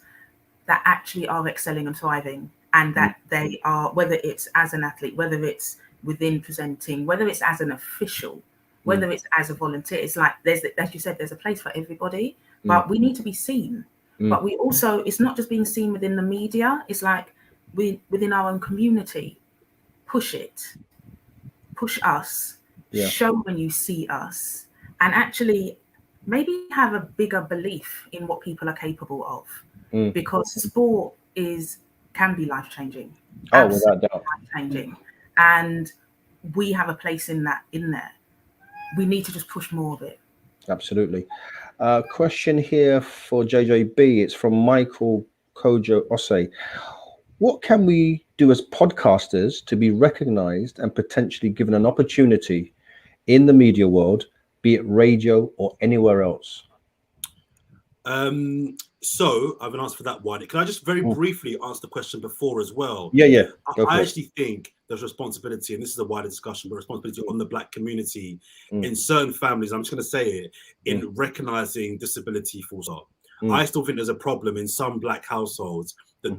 that actually are excelling and thriving, and that they are, whether it's as an athlete, whether it's within presenting, whether it's as an official, whether it's as a volunteer. It's like, as you said, there's a place for everybody, but we need to be seen. But we also, it's not just being seen within the media, it's like within our own community. Push us, show when you see us, and actually maybe have a bigger belief in what people are capable of, because sport can be life-changing. Without doubt. Life-changing. And we have a place in there. We need to just push more of it. Absolutely. Question here for JJB. It's from Michael Kojo Ose. What can we do as podcasters to be recognized and potentially given an opportunity in the media world, be it radio or anywhere else? So I have an answer for that one. Can I just very briefly answer the question before as well? Yeah. I actually think there's responsibility, and this is a wider discussion, but responsibility on the black community in certain families, I'm just going to say it, in recognizing disability full stop. I still think there's a problem in some black households that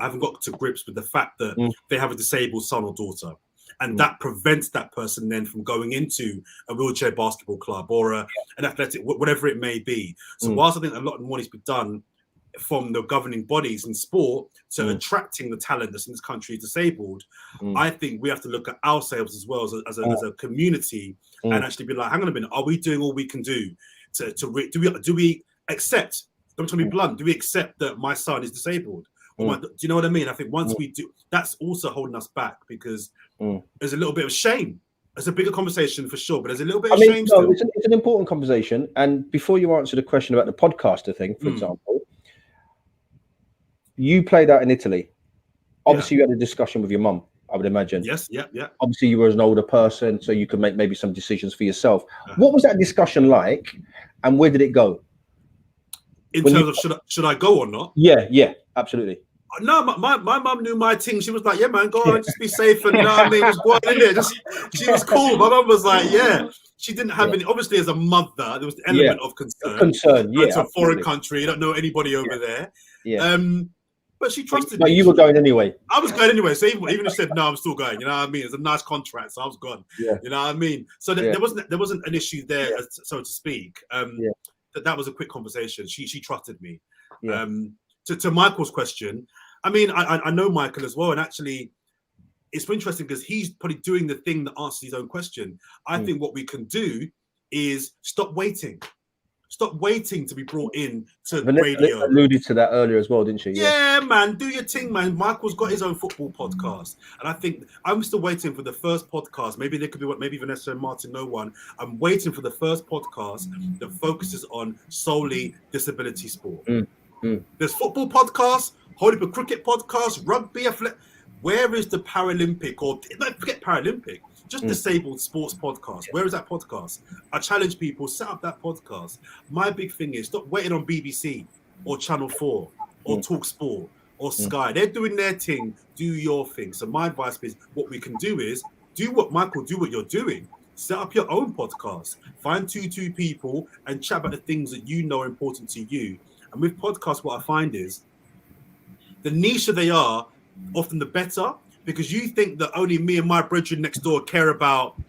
haven't got to grips with the fact that they have a disabled son or daughter. And that prevents that person then from going into a wheelchair basketball club or an athletic, whatever it may be. So whilst I think a lot more needs to be done from the governing bodies in sport to attracting the talent that's in this country disabled, I think we have to look at ourselves as well as a community and actually be like, hang on a minute, are we doing all we can do do we accept, I'm trying to be blunt, do we accept that my son is disabled? Do you know what I mean? I think once we do, that's also holding us back, because there's a little bit of shame. It's a bigger conversation for sure, but there's a little bit of shame still. It's an important conversation. And before you answer the question about the podcaster thing, for example, you played out in Italy. Obviously, you had a discussion with your mum, I would imagine. Yes, yeah. Obviously, you were an older person, so you could make maybe some decisions for yourself. What was that discussion like, and where did it go? In terms of should I go or not? Yeah, absolutely. No, my mum knew my thing. She was like, yeah, man, go on, just be safe. And you know what I mean? Just go on in there. She was cool. My mum was like, yeah. She didn't have any, obviously as a mother, there was the element of concern. It's a foreign country. You don't know anybody over there. But she trusted me. But you were going anyway. I was going anyway. So even if she said, no, I'm still going. You know what I mean? It's a nice contract. So I was gone. You know what I mean? So there wasn't an issue there, so to speak. That was a quick conversation. She trusted me. To Michael's question, I mean, I know Michael as well, and actually, it's interesting because he's probably doing the thing that answers his own question. I think what we can do is stop waiting. Stop waiting to be brought in to Vanessa radio. alluded to that earlier as well, didn't she? Yeah, man, do your thing, man. Michael's got his own football podcast, and I think I'm still waiting for the first podcast. Maybe there could be what, maybe Vanessa and Martin know one. I'm waiting for the first podcast that focuses on solely disability sport. There's football podcasts, whole heap of cricket podcasts, rugby. Where is the Paralympic, or don't forget Paralympic? Just disabled sports podcast. Where is that podcast? I challenge people, set up that podcast. My big thing is stop waiting on BBC or Channel 4 or Talk Sport or Sky. They're doing their thing. Do your thing. So my advice is what we can do is do what you're doing. Set up your own podcast. Find two people and chat about the things that you know are important to you. And with podcasts, what I find is the nicher they are, often the better. Because you think that only me and my brethren next door care about,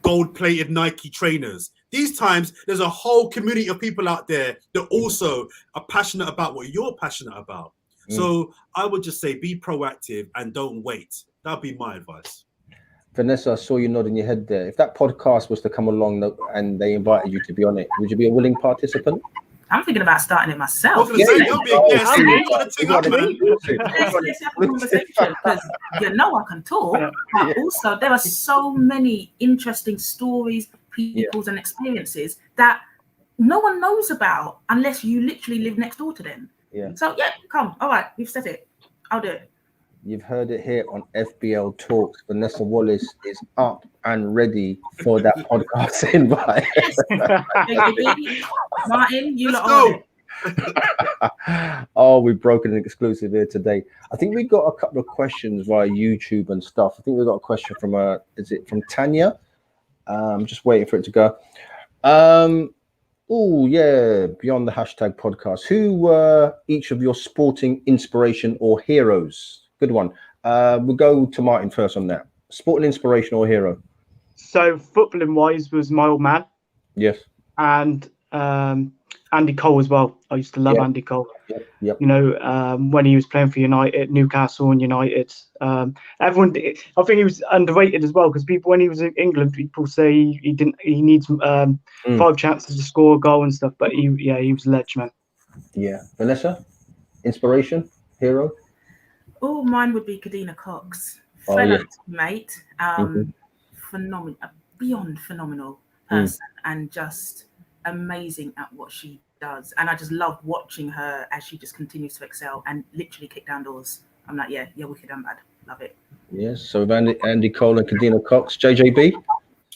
gold-plated Nike trainers. These times, there's a whole community of people out there that also are passionate about what you're passionate about. So I would just say be proactive and don't wait. That'd be my advice. Vanessa, I saw you nodding your head there. If that podcast was to come along and they invited you to be on it, would you be a willing participant? I'm thinking about starting it myself. Let's have a conversation because I can talk, but also there are so many interesting stories, peoples, and experiences that no one knows about unless you literally live next door to them. Yeah. So come. All right, we've said it. I'll do it. You've heard it here on FBL Talks. Vanessa Wallace is up and ready for that podcast invite. Martin, you Let's lot go. Oh, we've broken an exclusive here today. I think we got a couple of questions via YouTube and stuff. I think we got a question from is it from Tanya? I'm just waiting for it to go. Oh yeah, beyond the hashtag podcast. Who were each of your sporting inspiration or heroes? Good one. We'll go to Martin first on that. Sporting inspiration or hero? So footballing wise was my old man. Yes. And Andy Cole as well. I used to love Andy Cole. Yep. When he was playing for United, Newcastle and United. Everyone, I think he was underrated as well because when he was in England, people say he needs 5 chances to score a goal and stuff. But he was a legend, man. Yeah. Vanessa, inspiration, hero? Oh, mine would be Kadina Cox. Mate. Phenomenal, beyond phenomenal person, and just amazing at what she does. And I just love watching her as she just continues to excel and literally kick down doors. I'm like, yeah, wicked and bad. Love it. Yes. So Andy Cole and Kadina Cox. JJB?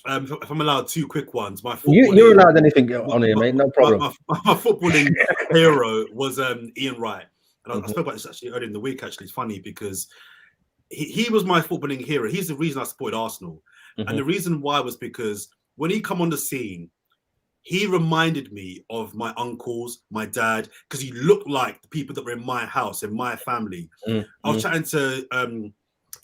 If I'm allowed 2 quick ones, you're allowed anything on here, mate. No problem. My footballing hero was Ian Wright. And I spoke about this actually earlier in the week. Actually, it's funny because he was my footballing hero. He's the reason I supported Arsenal. And the reason why was because when he come on the scene, he reminded me of my uncles, my dad, because he looked like the people that were in my house, in my family. I was chatting to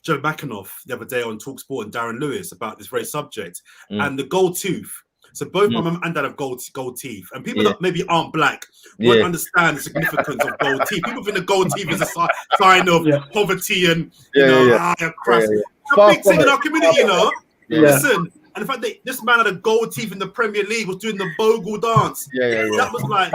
Joe Bakanoff the other day on Talk Sport and Darren Lewis about this very subject and the gold tooth. So both my mum and dad have gold teeth, and people that maybe aren't black won't understand the significance of gold teeth. People think the gold teeth is a sign of poverty and crust. A big thing in our community, Listen, and the fact that this man had a gold teeth in the Premier League was doing the Bogle dance. That was like,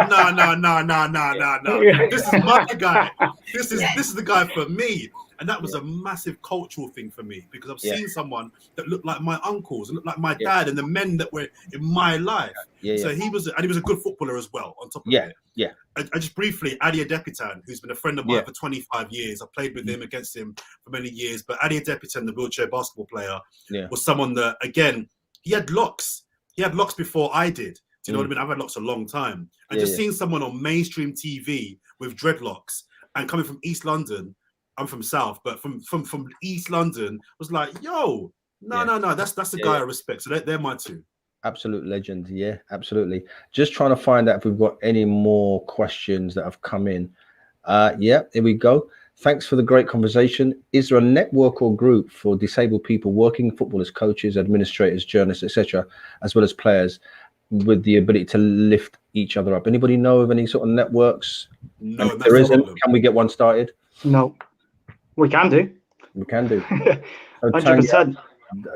no. This is my guy. This is the guy for me. And that was a massive cultural thing for me because I've seen someone that looked like my uncles and looked like my dad and the men that were in my life. So he was a good footballer as well. On top of it, I just briefly, Adi Adepitan, who's been a friend of mine for 25 years. I played with him, against him for many years. But Adi Adepitan, the wheelchair basketball player, was someone that again he had locks. He had locks before I did. Do you know what I mean? I've had locks a long time. And just seeing someone on mainstream TV with dreadlocks and coming from East London. I'm from South, but from East London was like, yo, no, that's the guy I respect. So they're my 2. Absolute legend. Yeah, absolutely. Just trying to find out if we've got any more questions that have come in. Here we go. Thanks for the great conversation. Is there a network or group for disabled people working, footballers, coaches, administrators, journalists, etc., as well as players, with the ability to lift each other up? Anybody know of any sort of networks? No, if there isn't. Can we get one started? No. We can do. 100%.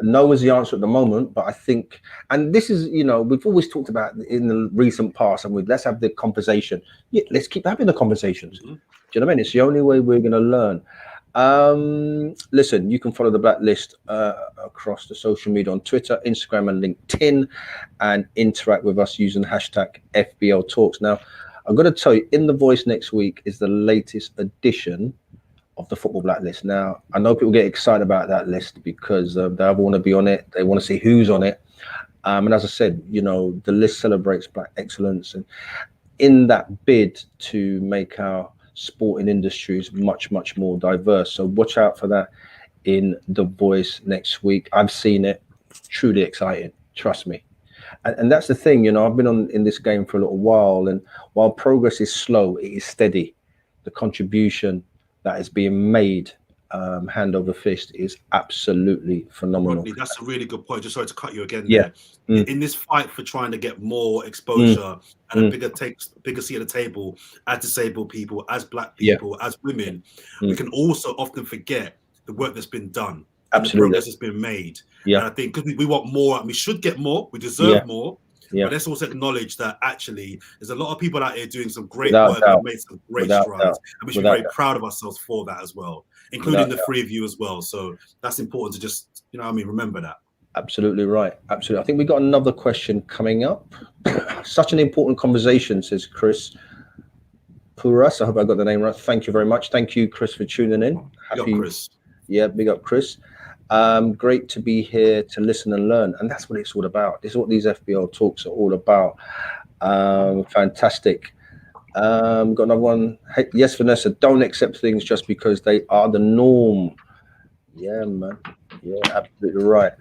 no is the answer at the moment, but I think, and this is, we've always talked about in the recent past, and let's have the conversation. Yeah, let's keep having the conversations. Do you know what I mean? It's the only way we're going to learn. Listen, you can follow the Blacklist across the social media on Twitter, Instagram, and LinkedIn, and interact with us using hashtag FBLTalks. Now, I'm going to tell you, In the Voice next week is the latest edition of the Football Blacklist. Now, I know people get excited about that list because they want to be on it. They want to see who's on it. And as I said, the list celebrates Black excellence, and in that bid to make our sporting industries much, much more diverse. So watch out for that in The Voice next week. I've seen it. Truly exciting. Trust me. And that's the thing, I've been in this game for a little while, and while progress is slow, it is steady. The contribution that is being made hand over fist is absolutely phenomenal. Rodney, that's a really good point. Just sorry to cut you again. Yeah. There. In this fight for trying to get more exposure and a bigger seat at the table as disabled people, as Black people, as women, we can also often forget the work that's been done. Absolutely. The progress that's been made. Yeah. And I think because we want more, and we should get more, we deserve more. Yeah. But let's also acknowledge that actually there's a lot of people out here doing some great work and made some great strides. And we should be very proud of ourselves for that as well, including the three of you as well. So that's important to just, remember that. Absolutely right. Absolutely. I think we got another question coming up. Such an important conversation, says Chris Puras. I hope I got the name right. Thank you very much. Thank you, Chris, for tuning in. Big up, Chris. Yeah, big up, Chris. Great to be here to listen and learn, and that's what it's all about. This is what these FBL talks are all about. Fantastic. Got another one. Hey, yes, Vanessa, don't accept things just because they are the norm. Yeah, man. Yeah, absolutely right.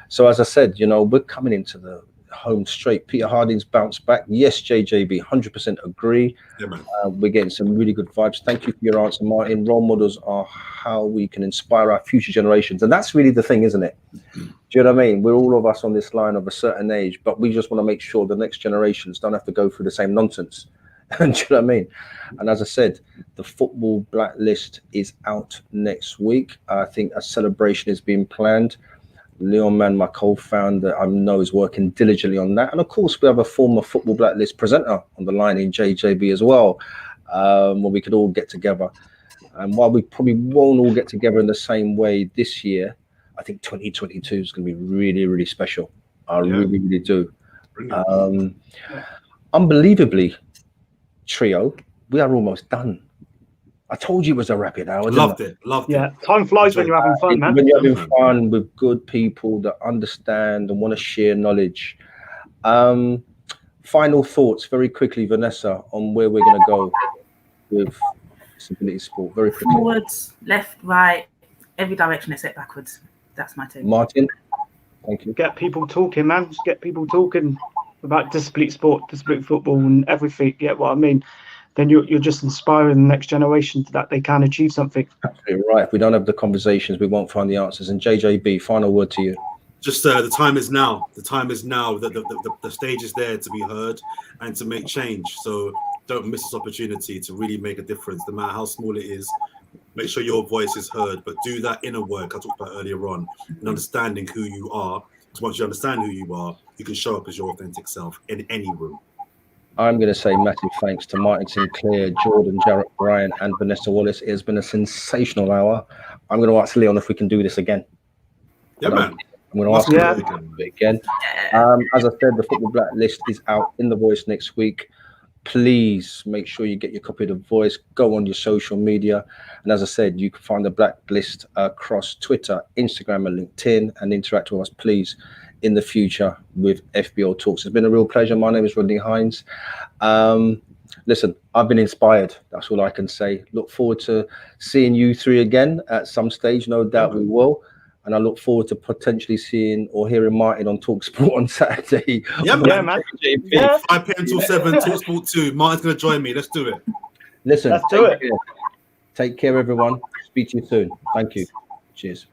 So as I said, we're coming into the home straight. Peter Harding's bounced back. Yes, JJB, 100% agree. Yeah, man. We're getting some really good vibes. Thank you for your answer, Martin. Role models are how we can inspire our future generations. And that's really the thing, isn't it? Do you know what I mean? We're all of us on this line of a certain age, but we just want to make sure the next generations don't have to go through the same nonsense. Do you know what I mean? And as I said, the Football Blacklist is out next week. I think a celebration is being planned. Leon Mann, my co-founder, I know is working diligently on that. And of course, we have a former Football Blacklist presenter on the line in JJB as well, where we could all get together. And while we probably won't all get together in the same way this year, I think 2022 is going to be really, really special. I really, really do. Unbelievably, trio, we are almost done. I told you it was a rapid hour. Loved it. Yeah, time flies when you're having fun, man. When you're having fun with good people that understand and want to share knowledge. Final thoughts, very quickly, Vanessa, on where we're going to go with disability sport. Very quickly. Forwards, left, right, every direction except backwards. That's my take. Martin, thank you. Get people talking, man. Just get people talking about disability sport, disability football, and everything. Get what I mean? Then you're just inspiring the next generation that they can achieve something. Absolutely right. If we don't have the conversations, we won't find the answers. And JJB, final word to you. Just the time is now. The time is now. The stage is there to be heard and to make change. So don't miss this opportunity to really make a difference, no matter how small it is. Make sure your voice is heard, but do that inner work I talked about earlier on, and understanding who you are. Because once you understand who you are, you can show up as your authentic self in any room. I'm going to say massive thanks to Martin Sinclair, Jordan, Jarrett-Bryan, and Vanessa Wallace. It has been a sensational hour. I'm going to ask Leon if we can do this again. Yeah, man. I'm going to ask him if we can do it again. As I said, the Football Blacklist is out in The Voice next week. Please make sure you get your copy of The Voice. Go on your social media. And as I said, you can find the Blacklist across Twitter, Instagram, and LinkedIn, and interact with us, please, in the future with FBL Talks. It's been a real pleasure. My name is Rodney Hines. Listen, I've been inspired. That's all I can say. Look forward to seeing you three again at some stage. No doubt we will. And I look forward to potentially seeing or hearing Martin on TalkSport on Saturday. Yeah, man. 5 p.m. till 7, TalkSport 2. Martin's going to join me. Let's do it. Listen, take care, everyone. Speak to you soon. Thank you. Cheers.